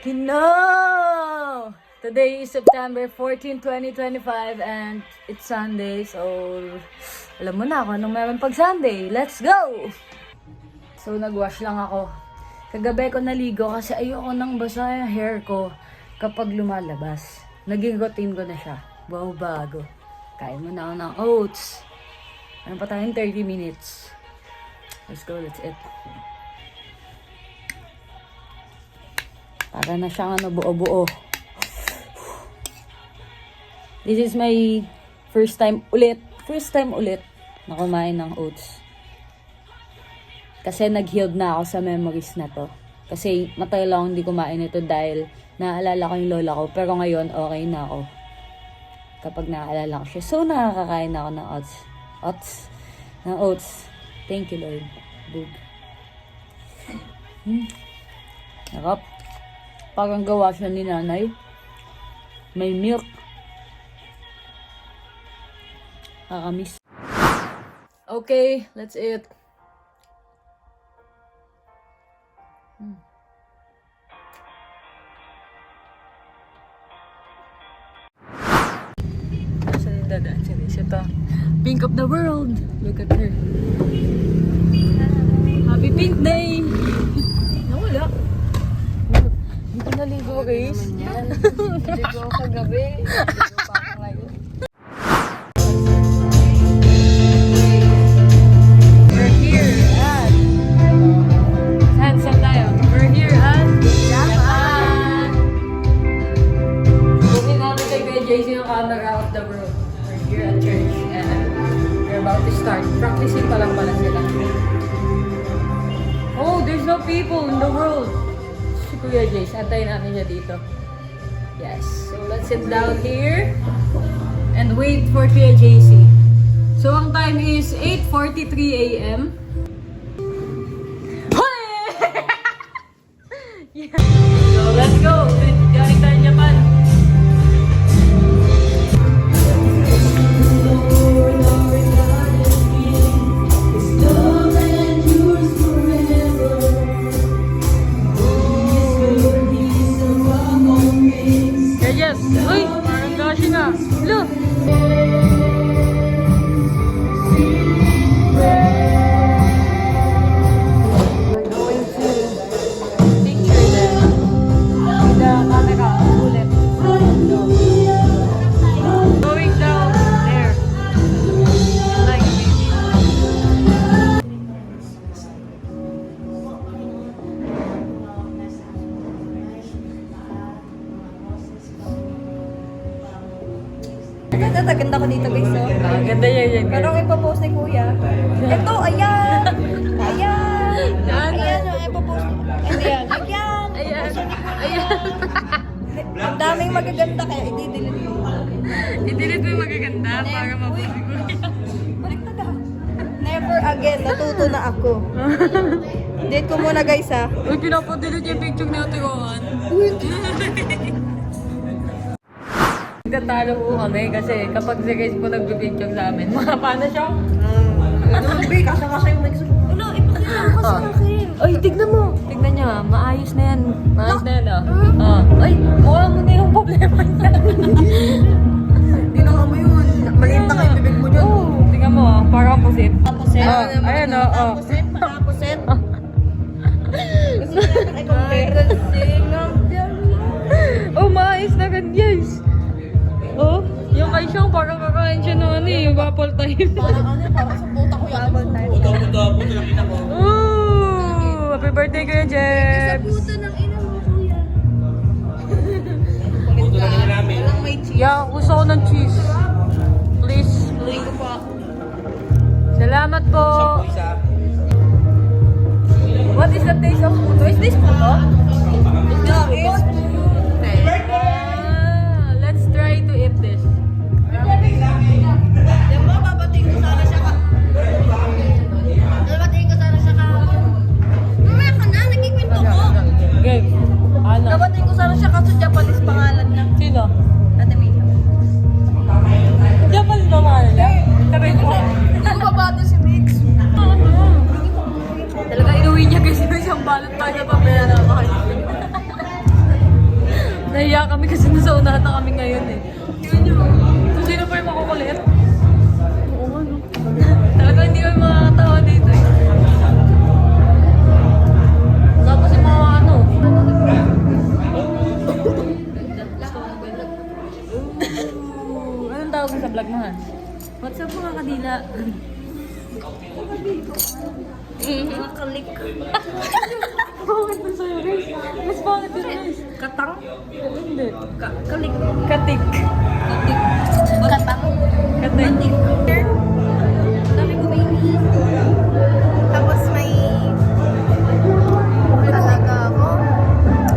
No! Today is September 14, 2025 and it's Sunday, so alam mo na kung anong meron pag Sunday. Let's go! So nagwash lang ako. Kagabi ko naligo kasi ayoko nang basa yung hair ko kapag lumalabas. Naging routine ko na siya. Wow, bago. Kain mo na ako ng oats. Ano pa tayong 30 minutes. Let's go, that's it. Para na siyang buo-buo. This is my first time ulit na kumain ng oats. Kasi nag-healed na ako sa memories na to. Kasi matagal lang hindi kumain ito dahil naaalala ko yung lola ko. Pero ngayon, okay na ako. Kapag naaalala ko siya. So, nakakakain ako ng oats. Thank you, Lord. Bug. Sarap. Parang gawa siya ni nanay. May milk. Nakakamiss. Okay, let's eat. Saan yung dadaan siya? Siya to. Pink of the world. Look at her. Happy Pink Day! Nawala. Hindi ko naligo, guys. Naligo ako kagabi. Naligo pa ako ngayon. We're here at... Saan tayo? We're here at... Japan! Booking namin kay Kuya JC yung camera of the world. We're here at church and we're about to start. Practicing pa lang pala sila. Oh, there's no people in the world. Si Kuya Jace, antayin namin siya dito. Yes, so let's sit down here and wait for Kuya JC. So ang time is 8:43 a.m. Yeah. So let's go. Galing tayo Japan. Yes. Uy, parang gashi na. Look. We're going to picture them with the camera bullet. Going down there. Like maybe. Ganda ko dito guys, oh. Ganda yan. Pero ang ipopost ni Kuya. Ito, ayan! Ayan! Ayan yung ipopost. Hindi yan. Ayan! Ayan. Ang daming magaganda kaya i-delete mo. I-delete mo yung magaganda para mabuti ko. Baliktad ah. Never again. Natuto na ako. Delete ko muna guys ah. Uy, pinapadelete yung picture ni Ate Rohan. Nagtatalo po kami kasi kapag si Grace po nagpipicture sa amin, mga paano siya? Sabi, kasama yung mic. Ano, ipakita mo kasi akin. Ay, tignan mo! Tignan niyo ha, maayos na yan. Maayos na yan Ay, mukha mo na yung problema niya. Ginawa mo yun. Maliit na kayo bibig mo dyan. Oo, tignan mo parang pusit. Tapusin. Ayan Tapusin. Tapusin. Gusto mo natin i-compare. Oh, maayos na kan guys. Oh, yung kay Siyang parang kakain siya ng yung waffle time. Parang sa puta ko yan. Ooh, happy birthday Kuya Jeps! Puta ng ina mo, Kuya. Puta ng ina namin. Walang may cheese. Yeah, gusto ko ng cheese. Please. Tuloy ko pa. Salamat po. What is the taste of puto? Is this puto? Let's try to eat this. Yung mga babating ko sana siya ka. Babating ko sana siya ka. Mamaya ka na, nagkikwento ko. Okay. Ano? Babating ko sana siya ka sa Japanese pangalan niya. Sino? Ate Mika. Japanese ba mga nila? Sabi ko. Hindi ko babado si Mix. Talaga inuwi niya kasi may isang balot pa na papel na mahal. naunahan na kami ngayon eh. Yun yun. Kung sino pa yung makukulit. Oo nga no. Talaga hindi kami makakatawa dito eh. Tapos yung mga ano. Anong tawag mo sa vlog mo ha? What's up mga kadila? Nakalik. Bakit ba sa'yo, Riz? Mas bakit yun, Riz? Katang? Hindi. Kalik. Katik. Katang. Katik. Dami ko baby. Tapos may... Talaga ako.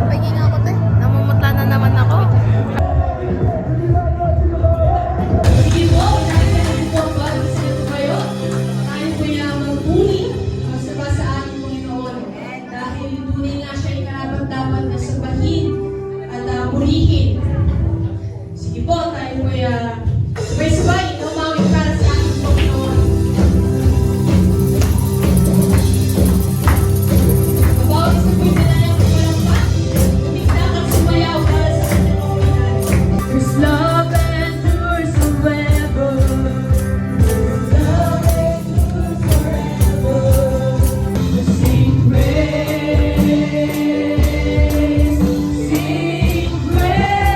Paging ako te. Namumutla na naman ako. Sige po, dahil po ba gusto kayo? Tayo po niya magpuni masaba sa ating Panginoon. Dahil tunay nga siya ay karapat-dapat na sabahin at purihin. Sige po, tayo po sabay-sabay na umawit para sa ating Panginoon. Bawat isa po'y dalayang kumalampan, tumignak at sumayaw para sa ating Panginoon. There's love endures forever. Love endures forever. Sing praise, sing praise.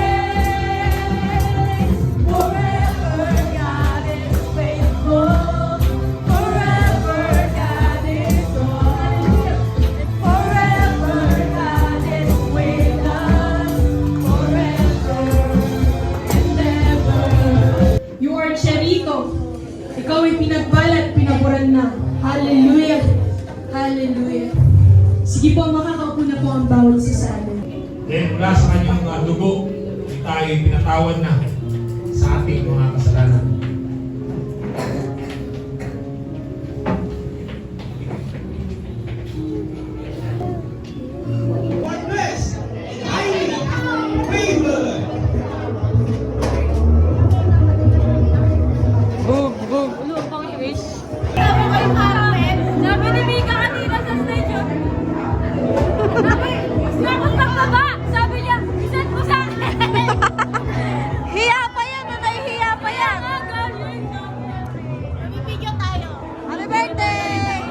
Forever God is faithful. Forever God is on. Forever God is with us. Forever and ever. You are Charito. Ikaw ay pinagbalat, pinaburan na. Hallelujah! Hallelujah! Sige po, makakaupo na po ang bawat isa sa amin. Dahil mula sa kanyang dugo, tayo ay pinatawad na sa ating mga kasalanan. Boom, boom. Ulo, pang wish. Sabi ni Mika kanina sa stage yun. Sabi, magpaba. Sabi niya, isan mo sa akin. Hiya pa yan! Nahihiya pa yan! Video tayo! Happy birthday!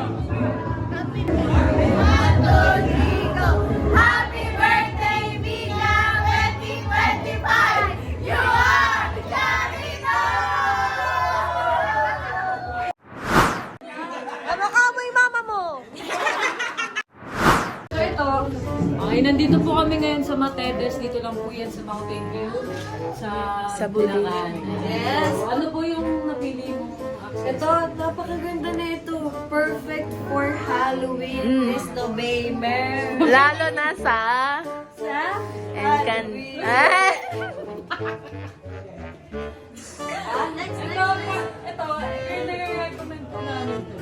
Happy birthday, Mika 2025! You are Charito! Ano ka mo yung mama mo? So ito, okay, nandito po kami ngayon sa Matedes. Dito lang po yan sa Mountain View. Sa Bulacan. Yes. So, ano po yung napili mong access? Ito, napakaganda na ito. Perfect for Halloween, Miss November. Lalo na sa Sa Encan... Next, Ito, yung nire-recommend po namin to.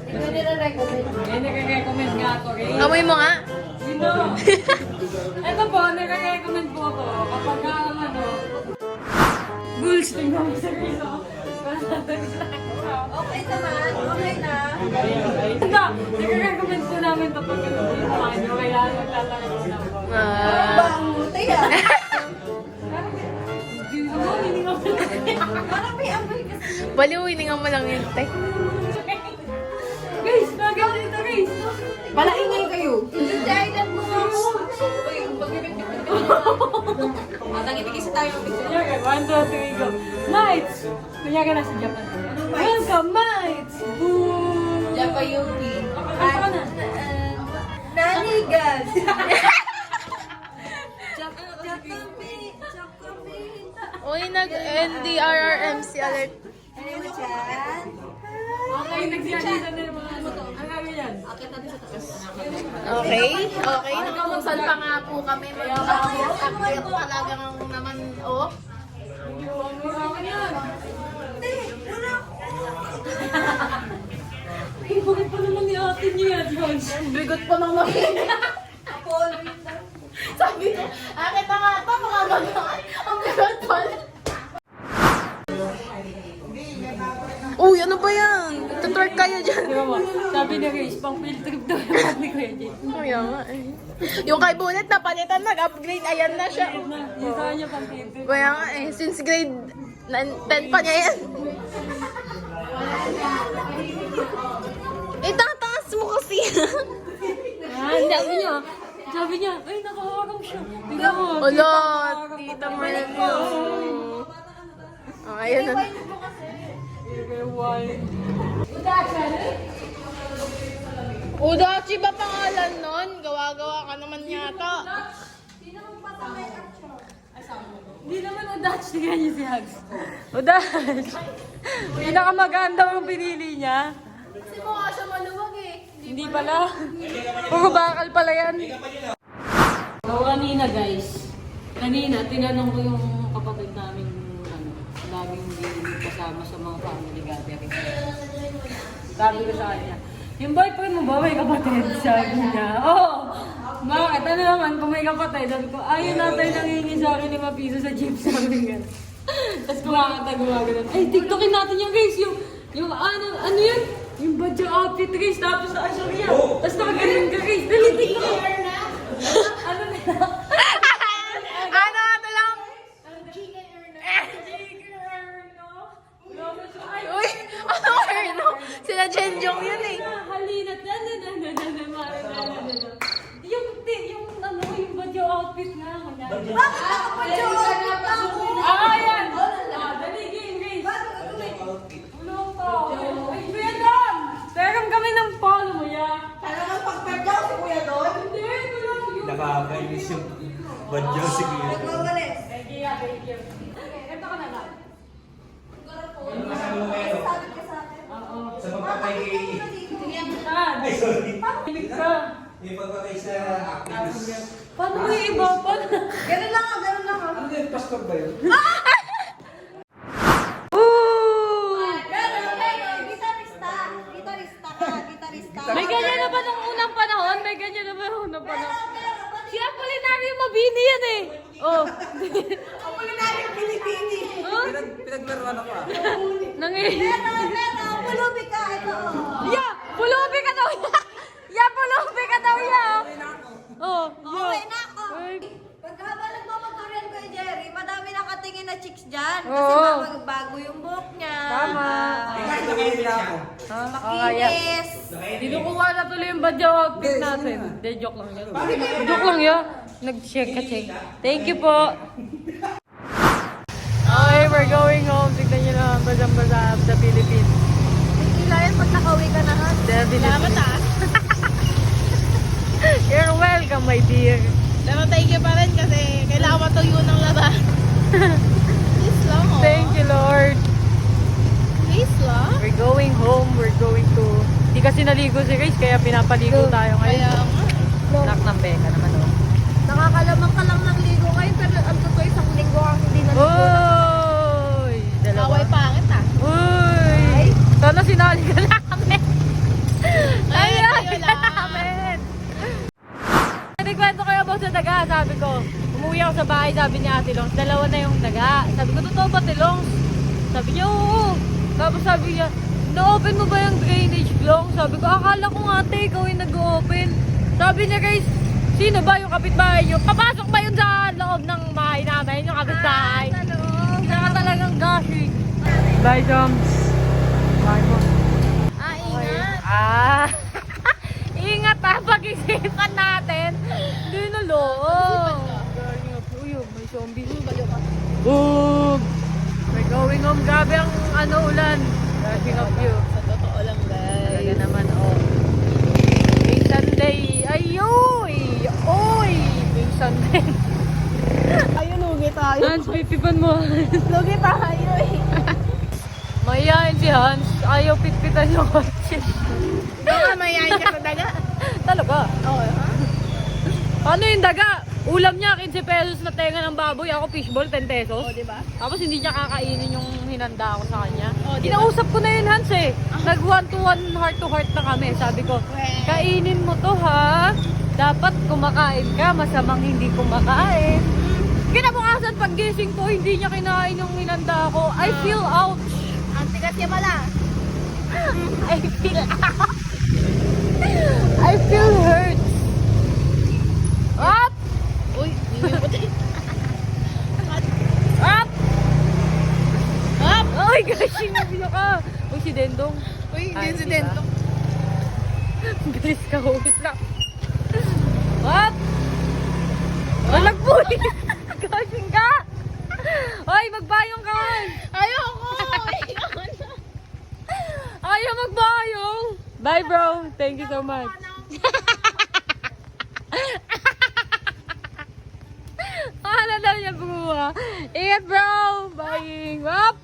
Ano nire-recommend? Yung nire-recommend nga ako, Ray. Amoy mo nga. Sino? Ito po, nire-recommend po ako. Kapag ano, Bulls, tingnan mo sa Ray. Okay naman, okay na. Ito, nire-recommend po namin to pag ano, yung mga nyo, kailangan maglalaro na po. Banguti ah. Hindi nga pala. Parang may amoy kasi. Baliw, hininga mo lang yun, te. Guys, bagay dito, guys. Palaingay kayo. Dahil mo nga ako. Uy, magbibigay-bigay mo. Tangipigisa tayo ng picture. Kunyari, 1, 2, 3, go. Mites! Kunyari na sa Japan. Welcome, Mites! Boom! Japayuki. Ano ka na? Nanigas. Uy, nag-NDRRMC alert. Ano mo dyan? Okay, nagsiyanisa na yung mga ano to. Ang gagawin yan? Okay? Okay. Magsalpa nga po kami. Mag-akyat talagang naman, oh. Ang gagawin yan. Ay, bakit pa naman ni ate niya yan, George? Bigot pa ng makina. Sabi ko, akin na nga ito, mga gagawin. Ang bigot pala. Uy, ano ba yan? Ito Twerk kayo dyan. Di ba mo? Sabi ni Grace, pang field trip daw yung bag ni Kuya Jay. Kaya nga eh. Yung kay Bullet na palitan, nag-upgrade. Ayan na siya. Yung sa kanya pang field trip. Kaya nga eh, since grade 10 pa niya yan. Itataas mo kasi. Sabi niya, ay, nakaharang siya. Tingnan mo. Ulo, tita mo na yun. Oh, ayun na. Udachi ba pangalan nun? Gawa-gawa ka naman yata. Hindi naman Udach. Tingnan niyo si Hags. Udach. Pinakamaganda yung pinili niya. Kasi mukha siya maluwag eh. Hindi pala. Puro bakal pala yan. So kanina guys, tinanong ko yung kapatid namin laging hindi kasama sa mga family gathering. Sabi ko sa kanya, yung boyfriend mo ba may kapatid? Sabi niya, oo. Bakit? Ano naman kung may kapatid? Sabi ko, ayun natin nangingi sa akin 5 piso sa jeep. Sabi nga. Tapos gumagano. Ay, tiktokin natin yung guys. Yung ano yun? Yung badyo outfit guys. Tapos na siya niya. Tapos nakaganon ka guys. Dali, tiktokin. Ano na? Ano ito lang? Uy, ano Erno? Sila Jenjong yun eh. Halina. Yung badyo outfit nga. Bakit nakapagyo? Ayan! Dali, game guys. Ulong to. Ay, Kuya Don! Teram kami ng polo mo, ya. Talagang pagpagyo si Kuya Don? Hindi, ito lang yun. Nakakainis yung badyaw si Kuya. Nagwawalis. Thank you. Ito ka na lang. Sabi ka sa akin. Sa pagpatay kay... Saan? Ay, sorry. Hilig ka. Yung pagpatay sa activist. Paano mo yung iba? Paano? Ganun lang ah, ganun lang ah. Ano yun? Pastor ba yun? Gitarista. Gitarista ka, gitarista. May ganyan na ba nung unang panahon? May ganyan na ba nung unang panahon? Si Apolinario Mabini yan eh. Oh. Apolinario Pilipini. Huh? Pinaglaruan ako ah. Pero, pulubi ka, ito. Ya! Pulubi ka daw ya! Ya! Pulubi ka daw ya! Oh. Okay na ako. Pagkaba nagmamotoryan ko Jerry, madami nakatingin na chicks dyan. Kasi Oo. bago yung buhok niya. Tama. Nakainis na ako. Makinis. Dinukuha na tuloy yung badyaw outfit natin. Hindi, joke lang yan. Joke lang yan. Nag-check ka, check. Thank you po. Okay, we're going home. Tignan nyo naman basang-basa sa Philippines. Kila yan pag nakauwi ka na ha. Salamat ah. You're welcome, my dear. Pero thank you pa rin kasi kailangan matuyo ng laba. Please lang oh. Thank you, Lord. Please lang. We're going home. We're going to... Di kasi naligo si Grace, kaya pinapaligo tayo ngayon. Kaya nga. Nak ng Becca naman, oh. Nakakalamang ka lang ng ligo ngayon, pero ang totoo isang linggo kang hindi na ligo. Uy! Dalawa. Away pangit ah. Uy! Sana sinali ka namin. Ay, Sinali kayo ka lang. namin. Nagkwento kayo about sa daga. Sabi ko, umuwi ako sa bahay, sabi ni Ate Longs, 2 na yung daga. Sabi ko, totoo ba, Ate Longs? Sabi niya, oo. Tapos sabi niya, na-open mo ba yung drainage long? Sabi ko, akala ko nga, ate, ikaw yung nag-open. Sabi niya, guys, sino ba yung kapitbahay niyo? Papasok ba yun sa loob ng bahay namin, yung kapitbahay? Saka talagang gashi. Bye, Joms. Bye mo. Ah, ingat. Ah! Ingat ha, pag-isipan natin. Hindi na loob. Uy, may zombie. Boom! We're going home. Grabe ang ulan. Dashing up you. Sa totoo lang guys. Talaga naman, oh. May Sunday. Ayoy! Oy! May Sunday. Ayun, lugi tayo. Hans, pipipan mo. Lugi tayo eh. Mayayain si Hans. Ayaw pitpitan yung kotse. Baka mayayain ka sa daga. Talaga. Oo, ha? Ano yung daga? Ulam niya, 15 pesos na tenga ng baboy. Ako fishball, 10 pesos. Oo, diba? Tapos hindi niya kakainin yung hinanda ko sa kanya. Oh, diba? Kinausap ko na yun, Hans eh. Nag 1-to-1, heart-to-heart na kami. Sabi ko, kainin mo to ha. Dapat kumakain ka, masamang hindi kumakain. Kinabukasan paggising ko, hindi niya kinain yung hinanda ko. I feel ouch. Ang tigas niya pala. I feel hurt. Up! Uy, hindi Up! Up! Oh my gosh, sinabi ka. Uy, si Dendong. Uy, Ay, hindi si diba? Dendong. Bilis ka, huwis lang. Up! Malagpunin! Gashing ka! Hoy, magbayong ka! Ayoko! Ayaw magbayong! Bye, bro! Thank you so much. Ano daw niya, bro? Ingat, bro! Bye! Up!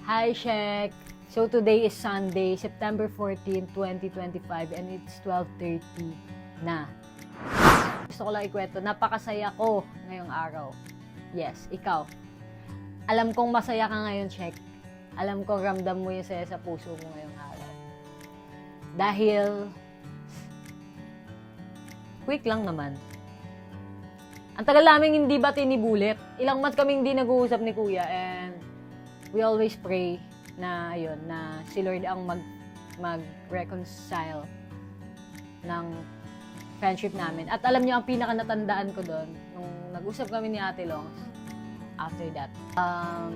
Hi, Shek! So, today is Sunday, September 14, 2025, and it's 12:30 na. Gusto ko lang ikwento, napakasaya ko ngayong araw. Yes, ikaw. Alam kong masaya ka ngayon, Shek. Alam ko ramdam mo yung saya sa puso mo ngayong araw. Dahil, quick lang naman. Ang tagal namin hindi ba tinibulit? Ilang months kaming hindi nag-uusap ni Kuya, and we always pray na, ayun, na si Lord ang mag-reconcile ng friendship namin. At alam niyo, ang pinaka-natandaan ko doon, nung nag-usap kami ni Ate Longs, after that,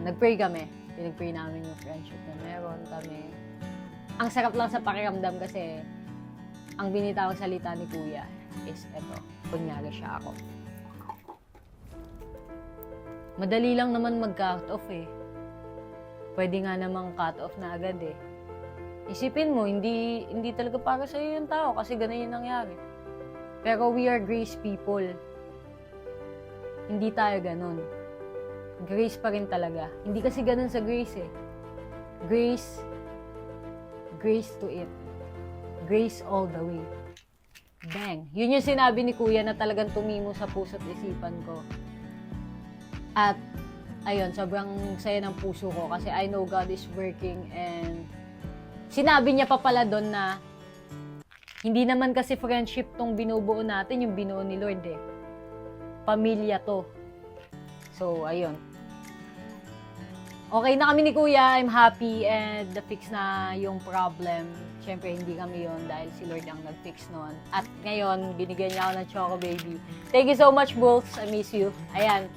nag-pray kami. Pinag-pray namin yung friendship na meron kami. Ang sarap lang sa pakiramdam kasi ang binitawang salita ni Kuya is eto, kunyari siya ako. Madali lang naman mag-cut off eh. Pwede nga namang cut off na agad eh. Isipin mo, hindi talaga para sa'yo yung tao kasi ganun yung nangyari. Pero we are grace people. Hindi tayo ganun. Grace pa rin talaga. Hindi kasi ganun sa grace eh. Grace to it. Grace all the way. Bang! Yun yung sinabi ni Kuya na talagang tumimo sa puso't isipan ko. At, ayun, sobrang saya ng puso ko kasi I know God is working and sinabi niya pa pala doon na hindi naman kasi friendship tong binubuo natin, yung binuo ni Lord eh. Pamilya to. So, ayun. Okay na kami ni Kuya, I'm happy and na-fix na yung problem. Siyempre, hindi kami yon dahil si Lord ang nag-fix noon. At ngayon, binigyan niya ako ng Choco Baby. Thank you so much, Bulls. I miss you. Ayan.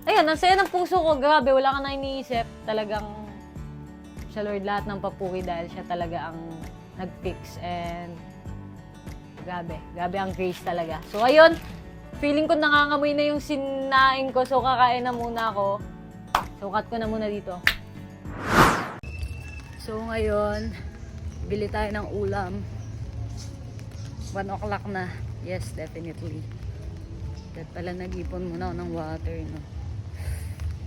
Ayan, ang saya ng puso ko. Grabe, wala ka na iniisip. Talagang sa Lord lahat ng papuri dahil siya talaga ang nag-fix. And grabe ang grace talaga. So, ayun. Feeling ko nangangamoy na yung sinaing ko. So, kakain na muna ako. Sukat ko na muna dito. So, ngayon, bili tayo ng ulam. 1 o'clock na. Yes, definitely. Dahil pala nag-ipon muna ako ng water, no?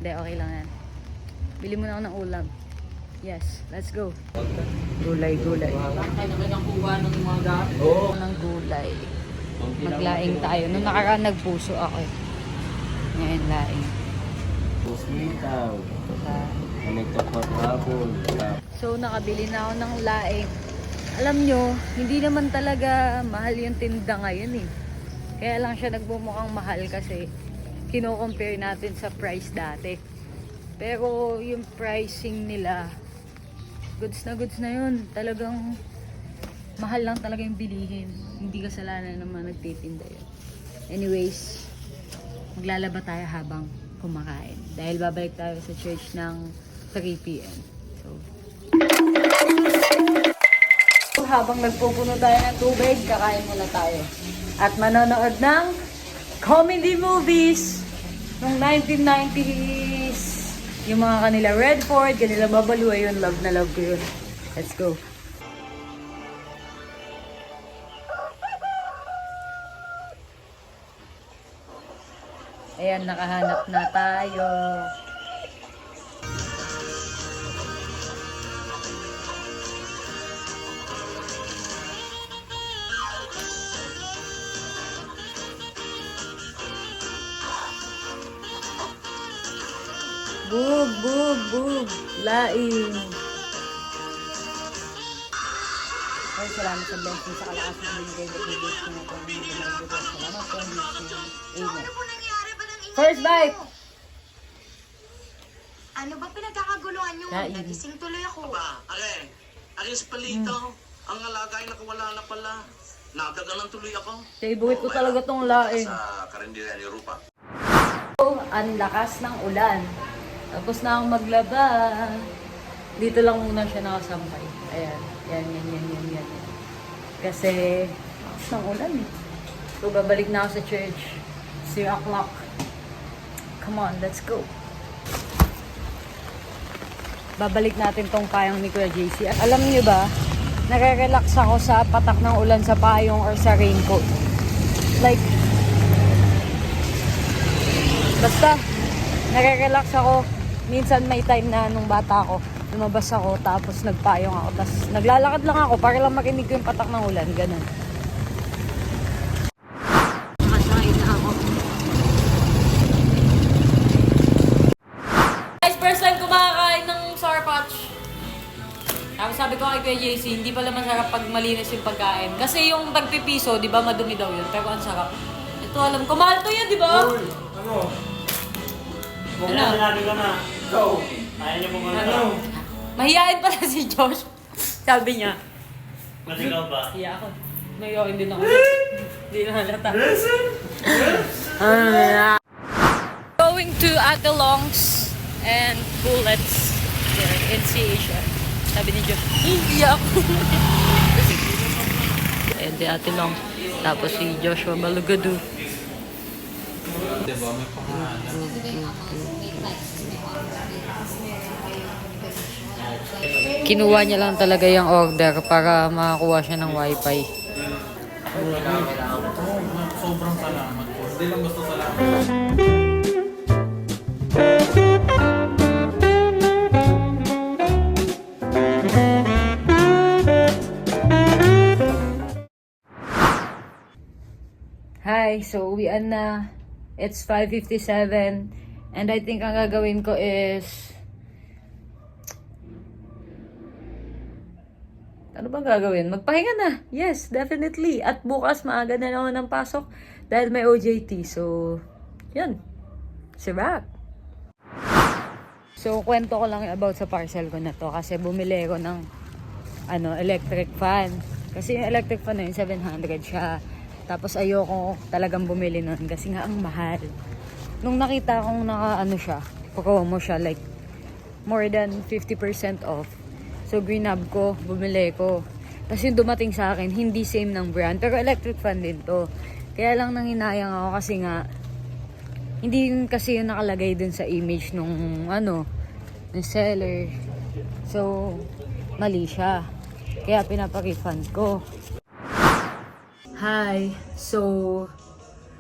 Hindi, okay lang yan. Bili muna ako ng ulam. Yes, let's go. Gulay. Tayo naman ang kuha ng mga gamit. Oo. Ng gulay. Maglaing tayo. Nung nakaraan nagpuso ako eh. Ngayon laing. Sitaw. Hapon. So, nakabili na ako ng laing. Alam nyo, hindi naman talaga mahal yung tinda ngayon eh. Kaya lang siya nagbumukhang mahal kasi kino-compare natin sa price dati. Pero yung pricing nila, goods na yun. Talagang mahal lang talaga yung bilihin. Hindi kasalanan naman nagtitinda yun. Anyways, maglalaba tayo habang kumakain. Dahil babalik tayo sa church ng 3 p.m. So, habang nagpupuno tayo ng tubig, kakain muna tayo. At manonood ng comedy movies nung 1990s. Yung mga kanila Redford, kanila Babalu, ayun, love na love ko yun. Let's go. Ayan, nakahanap na tayo. Bug. Laing. Ay, salamat sa blessing sa kalakas ng binigay na bibig ko na kung hindi na bibig. Salamat po. Amen. First bite! Ano ba pinagkakaguluhan nyo? Kain. Nagising tuloy ako. Ba, are sa palito. Ang alagay nakawala na pala. Nadagalan tuloy ako. Favorite ko talaga tong laing. Sa karinderya ni Rupa. Ang lakas ng ulan. Tapos na akong maglaba. Dito lang muna siya nakasampay. Ayan. Yan. Kasi, lakas ng ulan eh. So, babalik na ako sa church. 0 o'clock. Come on, let's go. Babalik natin tong payong ni Kuya JC. Alam niyo ba, nare-relax ako sa patak ng ulan sa payong or sa raincoat. Like, basta, nare-relax ako. Minsan may time na nung bata ako, lumabas ako, tapos nagpayong ako. Tapos naglalakad lang ako para lang marinig ko yung patak ng ulan. Ganun. Nakasakay na ako. Guys, first time ko makakain ng Sour Patch. Tapos sabi ko kay Kuya JC, hindi pala masarap pag malinis yung pagkain. Kasi yung tagpipiso, di ba, madumi daw yun. Pero ang sarap. Ito alam ko, mahal to yun, di ba? Ano? Kung sinabi ko na, go! Ayaw niyo pumunta. Ano? Mahihain pala si Josh. Sabi niya. Mas ikaw ba? Hiya ako. Mahihain din ako. Hindi na halata. Going to Ate Long's and Bullets there in Asia. Sabi ni Josh, hindi ako. Ayan si Ate Long. Tapos si Joshua Balugadu. Diba, may pangalan. Kinuha niya lang talaga yung order para makakuha siya ng wifi. Sobrang salamat po. Hindi lang basta salamat. Hi, so uwian na. It's 5:57 and I think ang gagawin ko is ano bang gagawin? Magpahinga na. Yes, definitely. At bukas maaga na naman ng pasok dahil may OJT. So, yun. Si Rap. So, kwento ko lang about sa parcel ko na to kasi bumili ko ng electric fan. Kasi yung electric fan na yun, 700 siya. Tapos ayoko talagang bumili nun kasi nga ang mahal. Nung nakita kong siya, promo siya like more than 50% off. So grab ko, bumili ko. Tapos yung dumating sa akin, hindi same ng brand. Pero electric fan din to. Kaya lang nanghinayang ako kasi nga, hindi yun kasi yung nakalagay dun sa image nung ng seller. So, mali siya. Kaya pinapag-refund ko. Hi. So,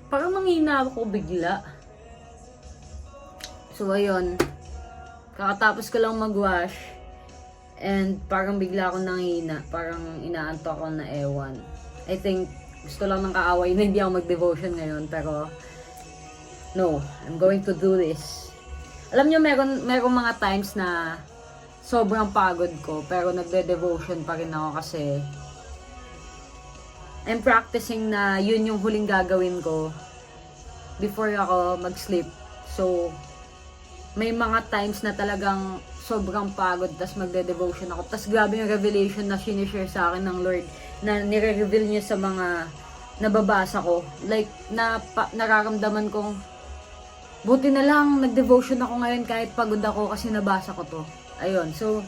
parang manghina ako bigla. So, ayun. Kakatapos ko lang mag-wash. And parang bigla akong nanghina. Parang inaanto ako na ewan. I think gusto lang ng kaaway na hindi ako mag-devotion ngayon. Pero, no. I'm going to do this. Alam nyo, meron mga times na sobrang pagod ko. Pero nagde-devotion pa rin ako kasi I'm practicing na yun yung huling gagawin ko before ako mag-sleep. So, may mga times na talagang sobrang pagod, tas magde-devotion ako. Tas grabe yung revelation na sinishare sa akin ng Lord na nire-reveal niya sa mga nababasa ko. Like, nararamdaman kong buti na lang nag-devotion ako ngayon kahit pagod ako kasi nabasa ko to. Ayun. So,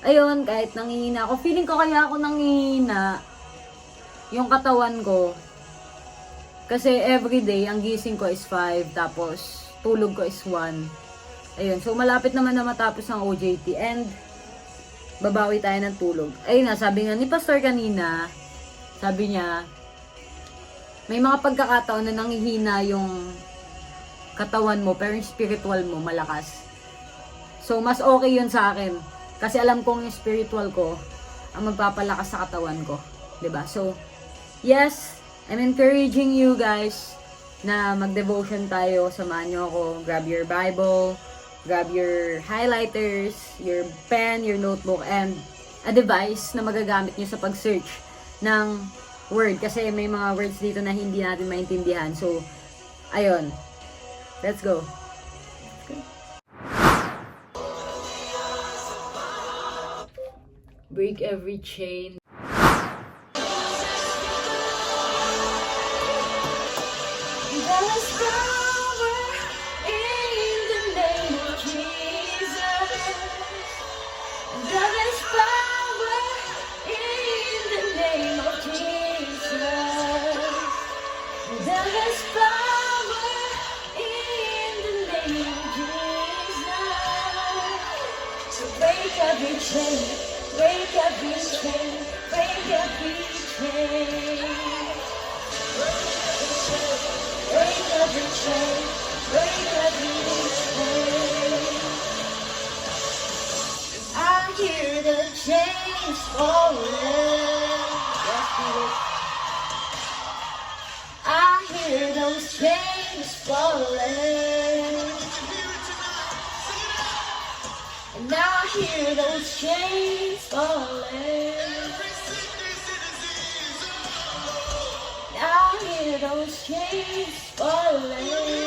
ayun, kahit nangihina ako. Feeling ko kaya ako nangihina yung katawan ko. Kasi everyday, ang gising ko is 5, tapos tulog ko is 1. Ayun, so malapit naman na matapos ang OJT and babawi tayo ng tulog. Ayun na, sabi nga ni Pastor kanina, sabi niya, may mga pagkakataon na nanghihina yung katawan mo, pero yung spiritual mo malakas. So, mas okay yun sa akin. Kasi alam kong yung spiritual ko ang magpapalakas sa katawan ko. 'Di ba? So, yes, I'm encouraging you guys na mag-devotion tayo. Samahan nyo ako. Grab your Bible, grab your highlighters, your pen, your notebook, and a device na magagamit nyo sa pag-search ng word. Kasi may mga words dito na hindi natin maintindihan. So, ayun. Let's go. break every chain. There's power in the name of Jesus. There is power in the name of Jesus. There is power in the name of Jesus. So break every chain, break every chain, break every chain. Break every chain, break every chain. I hear the chains falling. Yes, we will. I hear those chains falling. And I hear those chains falling. I hear those chains falling.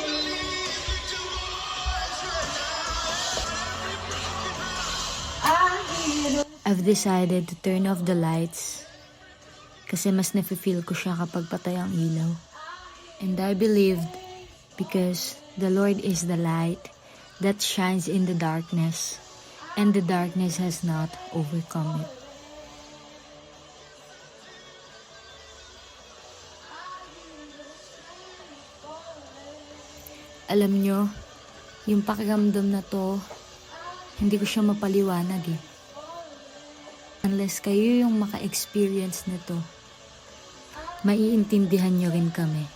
I've decided to turn off the lights kasi mas nafe-feel ko siya kapag patay ang ilaw. And I believed because the Lord is the light that shines in the darkness, and the darkness has not overcome it. Alam nyo, yung pakiramdam na to, hindi ko siya mapaliwanag eh. Unless kayo yung maka-experience nito, maiintindihan nyo rin kami.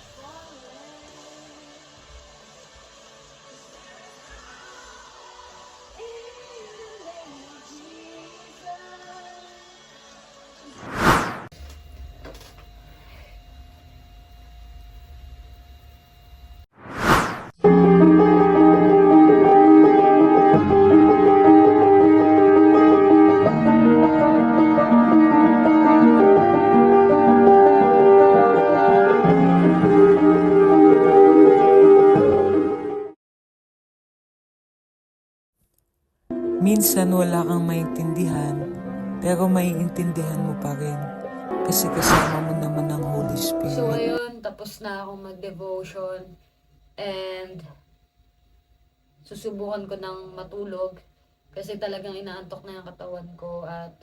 Minsan wala kang maintindihan, pero maiintindihan mo pa rin. Kasi kasama mo naman ang Holy Spirit. So ayun, tapos na akong mag-devotion. And susubukan ko ng matulog. Kasi talagang inaantok na yung katawan ko. At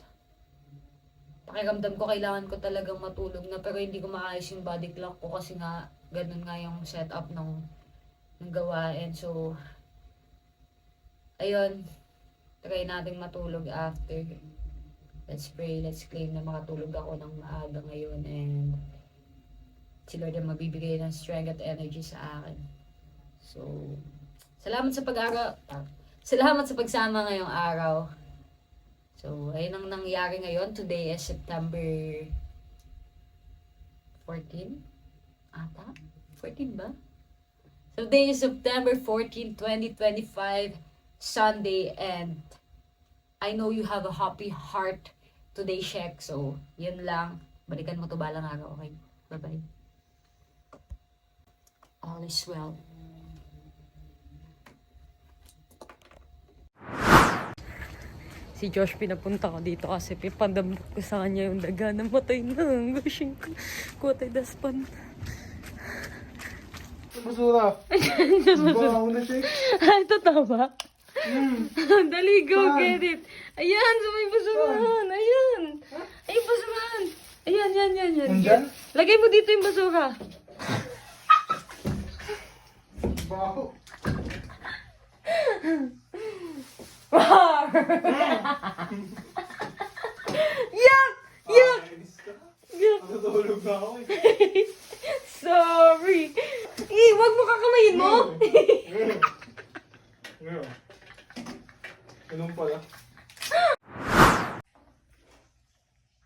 pakiramdam ko kailangan ko talagang matulog na. Pero hindi ko maayos yung body clock ko. Kasi nga, ganun nga yung setup ng gawain. So, ayun. Try nating matulog after. Let's pray, let's claim na makatulog ako ng maaga ngayon and si Lord ang magbibigay ng strength at energy sa akin. So, salamat sa pag-araw. Salamat sa pagsama ngayong araw. So, ayun ang nangyari ngayon. Today is September 14? Ata? 14 ba? So, today is September 14, 2025. Sunday, and I know you have a happy heart today, Shek. So, yun lang. Balikan mo to balang araw, okay? Bye-bye. All is well. Si Josh, pinapunta ko dito kasi pipandamot ko sa kanya yung daga na matay na. Gushing ko. Kutay daspan. Basura. Baho na siya. Ito tama. Dali, go get it. Ayan, sa may basurahan. Ayan. Ay, basurahan. Ayan, yan. Nandyan? Lagay mo dito yung basura. Baho. Yuck! Natulog na ako eh. Sorry. Wag mo kakamayin mo. Ngayon. Ganun pala.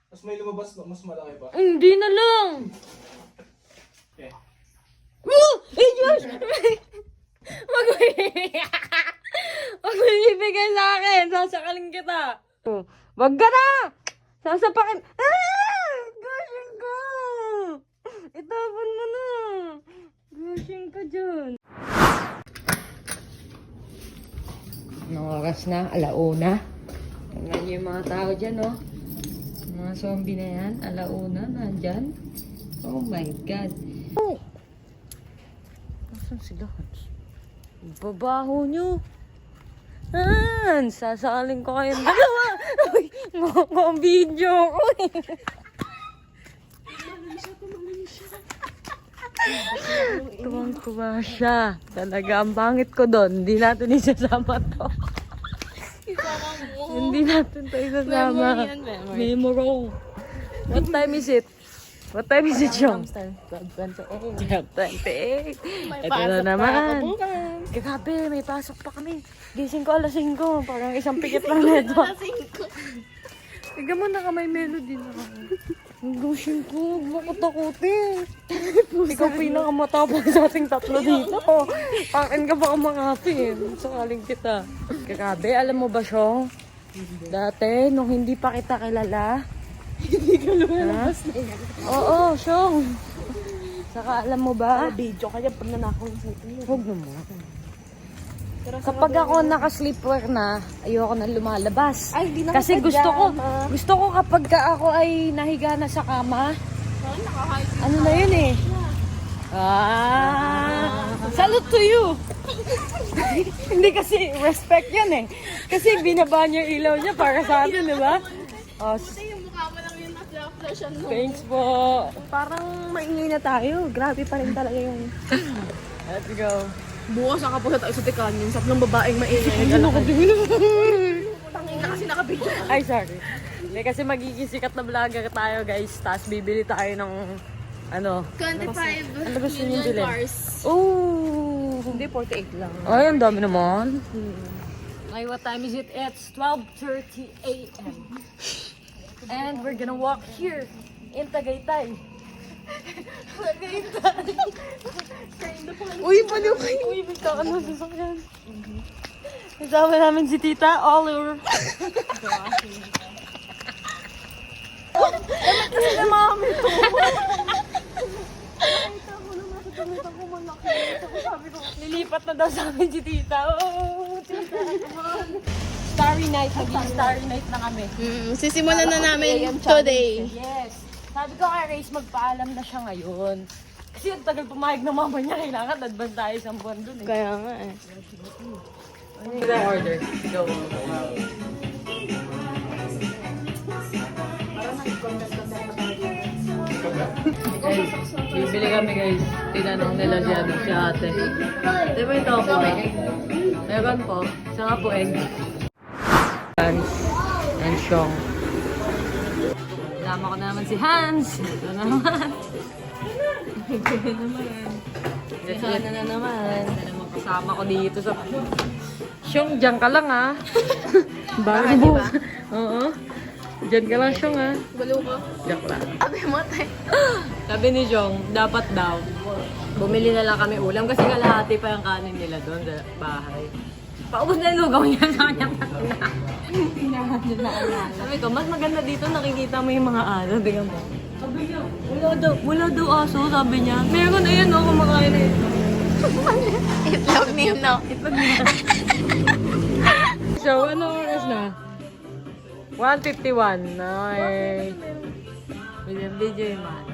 Mas may lumabas, mas malaki pa. Hindi na lang. Eh. Josh! Wag mo ibigay sa akin. Sasakalin kita. Wag ka na! Sasapakin. Gushing ka! Itapon mo na. Gushing ka dyan. Anong oras na? 1:00. Tingnan niyo yung mga tao dyan, oh. zombie na yan. Alauna, nandyan. Oh my God. Nasaan sila, Hans? Babaho nyo. Hans, sasakalin ko kayong dalawa. Uy, ang video ko eh. Tuwang-tuwa siya. Talaga, ang bangit ko doon. Hindi natin isasama to. Hindi natin to isasama. Memory. What time is it? What time is it, Jong? 12:28. Ito na naman. Grabe, may pasok pa kami. Gising ko alas 5. Parang isang pikit lang nito. Tignan mo na may melody na ako. Ang gusing ko, makatakutin. Ikaw pinakamatapang sa ating tatlo dito. Pakin ka baka makapin. Sakaling kita. Grabe, alam mo ba, Syong? Dati, nung hindi pa kita kilala. Hindi ka lumalabas na yan. Oo, Syong. Saka alam mo ba? Video kaya pag nanakaw yung photo mo. Huwag naman. Kapag ako naka-sleepwear na, ayoko na lumalabas. Ay, di na Kasi kita gusto ko kapag ako ay nahiga na sa kama, ano na yun eh. Salute to you! Hindi kasi respect yan eh. Kasi binaba niya yung ilaw niya para sa atin, di ba? Oh, Yung mukha mo lang yung nag-flashan mo. thanks po. Parang maingay na tayo. Grabe pa rin talaga yung... Let's go. Bukas ang kapunta tayo sa Tikanyon. Sa ng babaeng maingay. Tangina kasi nakabidyo. Ay, sorry. Hindi kasi magiging sikat na vlogger tayo, guys. Tapos bibili tayo ng, ano, 25 ano gusto niyo million bilhin? cars. Oh! Hindi, 48 lang. Ay, ang dami naman. Ay, what time is it? It's 12:30 a.m. And we're gonna walk here in Tagaytay. Uy, paliw kayo. Uy, bigla ka na sasakyan. Kasama namin si Tita Oliver. Lilipat na daw sa amin si Tita. Oh, Tita, come on. Starry night. Maging starry night na kami. Sisimulan na namin today. Yes. Sabi ko kay Race, magpaalam na siya ngayon. Kasi ang tagal pumayag ng mama niya. Kailangan advance tayo isang buwan dun eh. Kaya nga eh. Order. Go. Guys, bibili kami guys. Tinanong nila si ate. Di ba ito po? Meron po. Saka po egg. Hans and Syong. Kasama ko naman si Hans. Ito naman. Ito naman. Ito na naman. Ito naman kasama ko dito sa... Syong, dyan ka lang ah. Bakit diba? Oo. Dyan ka lang, Syong ah. Balo ko. Joke lang. Abi mo tayo. Sabi ni Jong, dapat daw. Bumili na lang kami ulam kasi kalahati pa yung kanin nila doon sa bahay. Paubos na yung lugaw niya sa kanya. Sabi ko, mas maganda dito nakikita mo yung mga ano. Tingnan mo. Sabi niya, wala daw aso, sabi niya. Meron na yan, no, kumakain na ito. Itlog nino. So, ano oras na? 1:51. Ay. Video yung man.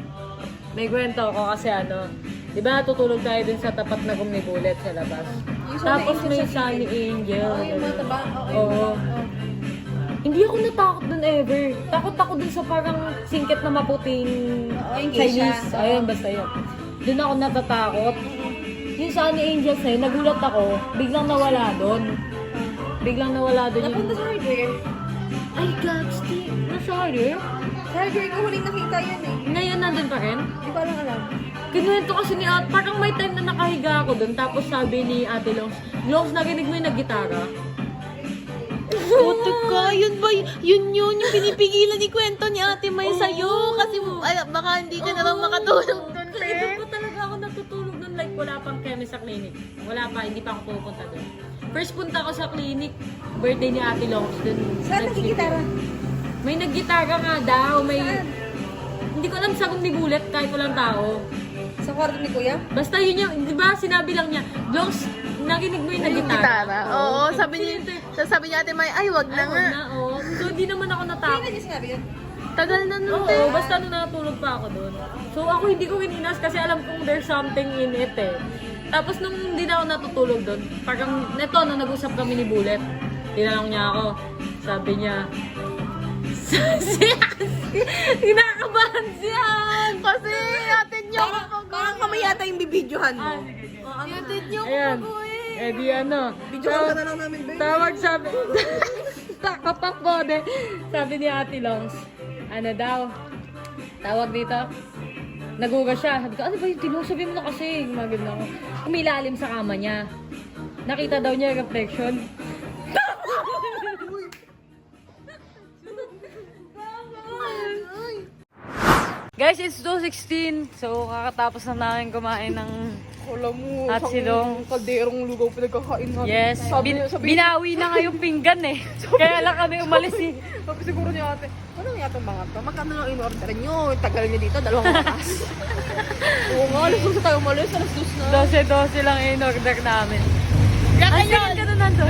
May kwento ako kasi ano, di ba tutulog tayo dun sa tapat na gumibulet sa labas. Tapos may sunny angel. Oo. Hindi ako natakot dun ever. Takot ako dun sa parang singkit na maputing Chinese. Ayun, basta yun. Dun ako natatakot. Yung sunny angels na yun, nagulat ako, biglang nawala dun. Biglang nawala dun yung... Napunta sa hardware. Ay, gags, nasa hardware? Sa hardware ko huling nakita yan eh. Ngayon nandun pa rin? Hindi ko alam. Kinuwento kasi ni Ate, parang may time na nakahiga ako dun, tapos sabi ni Ate Longs, narinig mo yung naggitara? Puto ka, yun ba? Yun yung pinipigilan ni kwento ni Ate May sa'yo. Kasi baka hindi ka na lang makatulog dun, Ito po talaga ako natutulog dun, like wala pang chemist sa clinic. Wala pa, hindi pa ako pupunta dun. First punta ko sa clinic, birthday ni Ate Longs dun. Saan nakikitara? May naggitara nga daw, may... Hindi ko alam sa gumibulet kahit walang tao. Sa kwarto ni Kuya? Basta yun yung, di ba sinabi lang niya, Longs, nakinig mo yung naggitara. Oo, sabi niya Ate May, ay wag na nga. So, hindi naman ako natakot. Hindi niya sinabi yun? Tagal na nun, Oo, basta nung natulog pa ako doon. So ako hindi ko kininas kasi alam kong there's something in it eh. Tapos nung hindi na ako natutulog doon, parang neto nung nag-usap kami ni Bullet, tinanong niya ako, sabi niya, kinakabahan siya! Kasi natin niyo Parang kami yata yung bibidyohan mo. natin niyo Ayan. Eh di ano, Bidyohan ka na lang namin, babe. tawag sabi, kapak ko de. Sabi ni Ate Longs, ano daw, tawag dito, naguga siya. Sabi ko, ano ba yung tinong? Sabi mo na kasi, gumagod na ako. Umilalim sa kama niya. Nakita daw niya yung reflection. Guys, it's 2:16. So, kakatapos na namin kumain ng Alam mo, At silong. kalderong lugaw pinagkakain namin. yes. Sabi Binawi na nga yung pinggan eh. Kaya lang kami umalis eh. Sabi siguro niya ate, ano nga itong mga to? Magkano lang in-order nyo? Tagal nyo dito, 2 oras. Oo nga, alas 12 tayo umalis, alas 2 na. 12 lang in-order namin. Ang sakit ka na nandun.